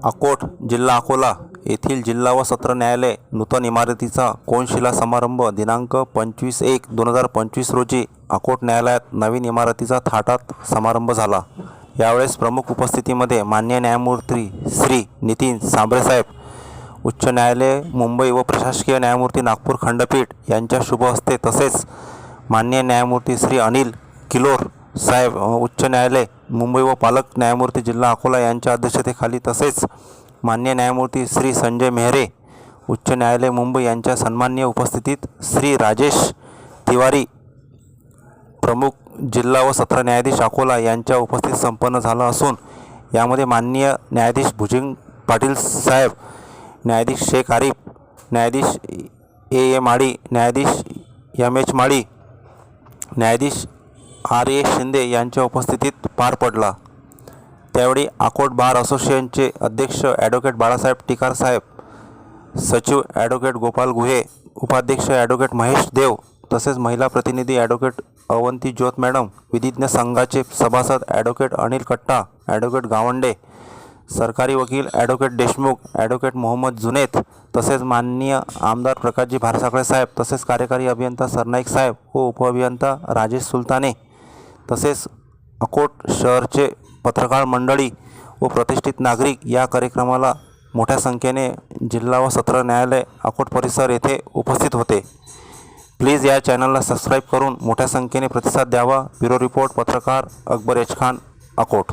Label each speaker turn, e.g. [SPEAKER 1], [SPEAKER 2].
[SPEAKER 1] अकोट जिल्हा अकोला येथील जिल्हा व सत्र न्यायालय नूतन इमारतीचा कोनशिला समारंभ दिनांक 25/1/2025 रोजी अकोट न्यायालयात नवीन इमारतीचा थाटात समारंभ झाला। यावेळेस प्रमुख उपस्थितीमध्ये मान्य न्यायमूर्ती श्री नितीन सांबरे साहेब, उच्च न्यायालय मुंबई व प्रशासकीय न्यायमूर्ती नागपूर खंडपीठ यांच्या शुभ हस्ते, तसेच मान्य न्यायमूर्ती श्री अनिल किलोर साहेब, उच्च न्यायालय मुंबई व पालक न्यायमूर्ती जिल्हा अकोला यांच्या अध्यक्षतेखाली, तसेच मान्य न्यायमूर्ती श्री संजय मेहरे, उच्च न्यायालय मुंबई यांच्या सन्माननीय उपस्थितीत श्री राजेश तिवारी, प्रमुख जिल्हा व सत्र न्यायाधीश अकोला यांच्या उपस्थितीत संपन्न झाला असून यामध्ये माननीय न्यायाधीश भुजंग पाटील साहेब, न्यायाधीश शेख आरिफ, न्यायाधीश ए माळी, न्यायाधीश एच माळी, न्यायाधीश ए शिंदे यांच्या उपस्थितीत पार पडला। त्यावेळी अकोट बार असोसिएशनचे अध्यक्ष ॲडव्होकेट बाळासाहेब टिकार साहेब, सचिव ॲडव्होकेट गोपाल गुहे, उपाध्यक्ष ॲडव्होकेट महेश देव, तसेच महिला प्रतिनिधी ॲडव्होकेट अवंती ज्योत मॅडम, विधिज्ञ संघाचे सभासद ॲडव्होकेट अनिल कट्टा, ॲडव्होकेट गावंडे, सरकारी वकील ॲडव्होकेट देशमुख, ॲडव्होकेट मोहम्मद जुनेद, तसेच माननीय आमदार प्रकाशजी भारसाखळे साहेब, तसेच कार्यकारी अभियंता सरनाईक साहेब व उपअभियंता राजेश सुलताने, तसेच अकोट शहरचे पत्रकार मंडळी व प्रतिष्ठित नागरिक या कार्यक्रमाला मोठ्या संख्येने जिल्हा व सत्र न्यायालय अकोट परिसर येथे उपस्थित होते। प्लीज या चॅनलला सबस्क्राईब करून मोठ्या संख्येने प्रतिसाद द्यावा। ब्युरो रिपोर्ट, पत्रकार अकबर एच खान, अकोट।